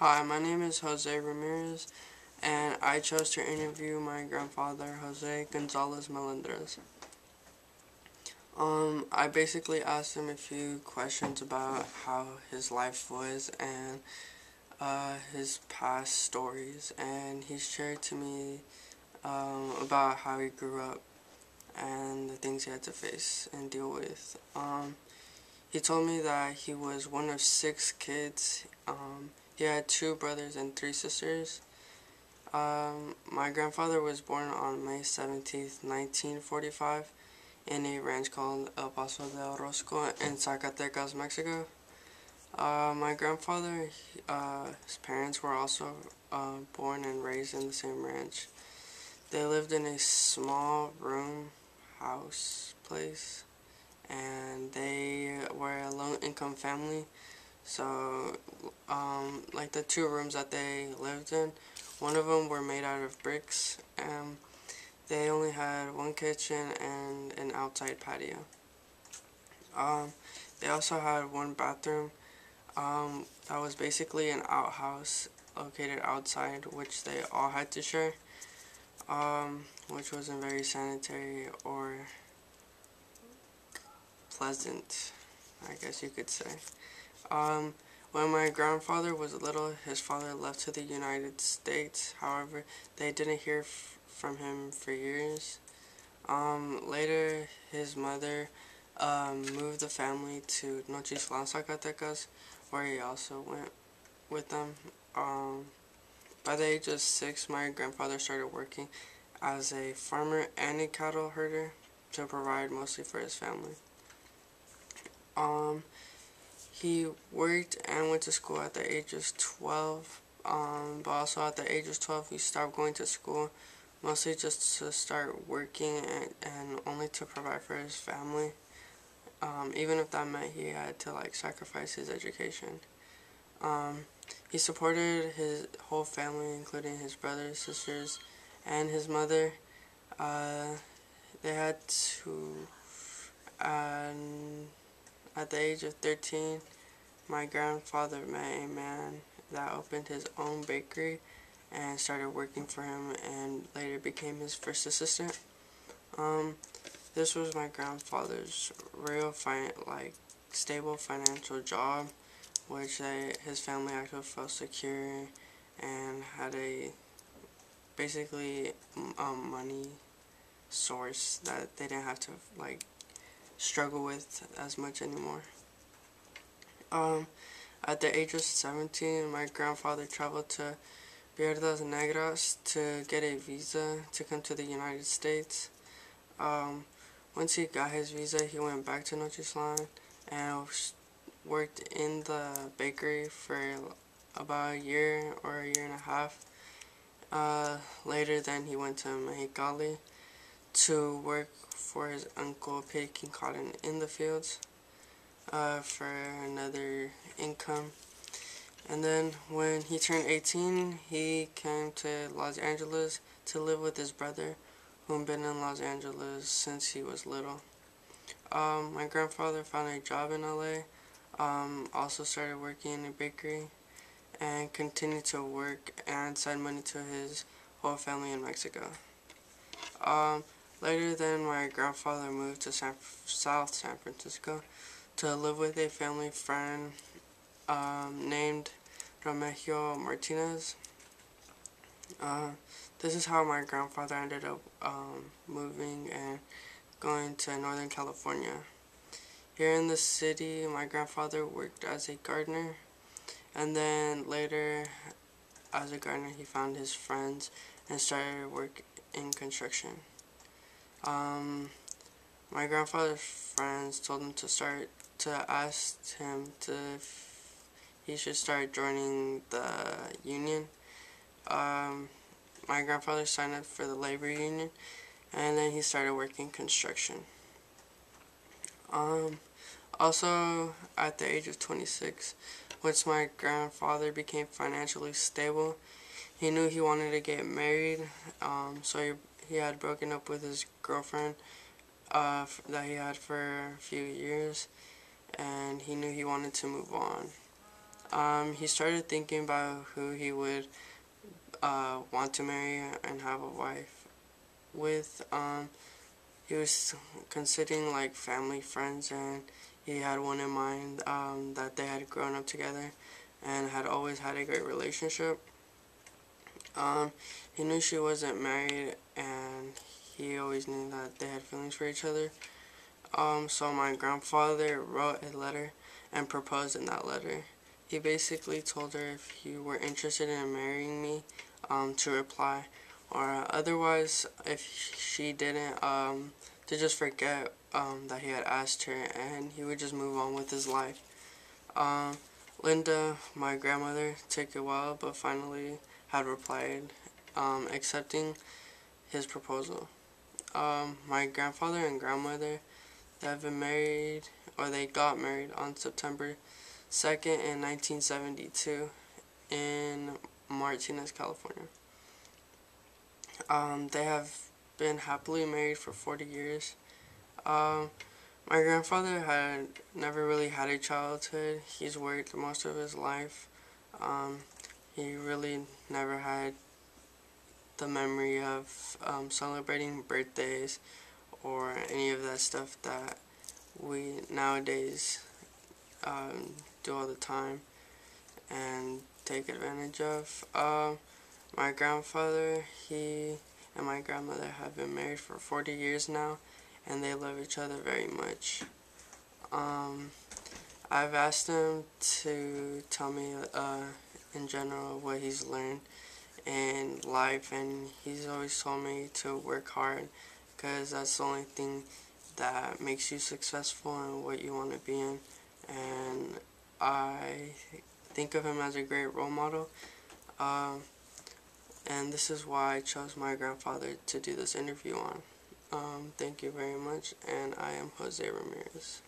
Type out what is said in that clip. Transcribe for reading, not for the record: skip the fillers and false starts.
Hi, my name is Jose Ramirez, and I chose to interview my grandfather, Jose Gonzalez Melendrez. I basically asked him a few questions about how his life was and his past stories, and he shared to me about how he grew up and the things he had to face and deal with. He told me that he was one of 6 kids. He had 2 brothers and 3 sisters. My grandfather was born on May 17th, 1945, in a ranch called El Paso de Orozco in Zacatecas, Mexico. My grandfather, his parents were also born and raised in the same ranch. They lived in a small room house place, and they were a low income family. So, like the 2 rooms that they lived in, one of them were made out of bricks, and they only had one kitchen and an outside patio. Um, they also had one bathroom that was basically an outhouse located outside, which they all had to share, which wasn't very sanitary or pleasant, I guess you could say. Um, when my grandfather was little, his father left to the United States. However, they didn't hear from him for years. Later, his mother moved the family to Nochislan, Zacatecas, where he also went with them. By the age of 6, my grandfather started working as a farmer and a cattle herder to provide mostly for his family. He worked and went to school at the age of 12, but also at the age of 12 he stopped going to school, mostly just to start working and only to provide for his family, even if that meant he had to sacrifice his education. He supported his whole family, including his brothers, sisters, and his mother. They had to, at the age of 13, my grandfather met a man that opened his own bakery and started working for him and later became his first assistant. This was my grandfather's real stable financial job, which his family actually felt secure and had a basically money source that they didn't have to struggle with as much anymore. At the age of 17, my grandfather traveled to Piedras Negras to get a visa to come to the United States. Once he got his visa, he went back to Nochislan and worked in the bakery for about a year or a year and a half. Later then he went to Mexicali to work for his uncle picking cotton in the fields for another income. And then when he turned 18, he came to Los Angeles to live with his brother, who had been in Los Angeles since he was little. My grandfather found a job in LA, also started working in a bakery, and continued to work and send money to his whole family in Mexico. Later then, my grandfather moved to South San Francisco to live with a family friend named Remigio Martinez. This is how my grandfather ended up moving and going to Northern California. Here in the city, my grandfather worked as a gardener, and then later, as a gardener, he found his friends and started work in construction. My grandfather's friends told him to ask him if he should start joining the union. My grandfather signed up for the labor union, and then he started working construction. Also, at the age of 26, once my grandfather became financially stable, he knew he wanted to get married, so he had broken up with his girlfriend that he had for a few years, and he knew he wanted to move on. he started thinking about who he would want to marry and have a wife with. He was considering like family, friends, and he had one in mind that they had grown up together and had always had a great relationship. He knew she wasn't married, and he always knew that they had feelings for each other. So my grandfather wrote a letter and proposed in that letter. He basically told her if he were interested in marrying me, to reply, or otherwise, if she didn't, to just forget that he had asked her, and he would just move on with his life. Um, Linda, my grandmother, took a while, but finally had replied, accepting his proposal. My grandfather and grandmother, they have been married, or they got married on September 2nd in 1972 in Martinez, California. They have been happily married for 40 years. Um, my grandfather had never really had a childhood. He's worked most of his life. Um, he really never had the memory of celebrating birthdays or any of that stuff that we nowadays do all the time and take advantage of. My grandfather, he and my grandmother have been married for 40 years now, and they love each other very much. I've asked him to tell me in general what he's learned in life, and he's always told me to work hard because that's the only thing that makes you successful in what you want to be in. And I think of him as a great role model. And this is why I chose my grandfather to do this interview on. Thank you very much, and I am Jose Ramirez.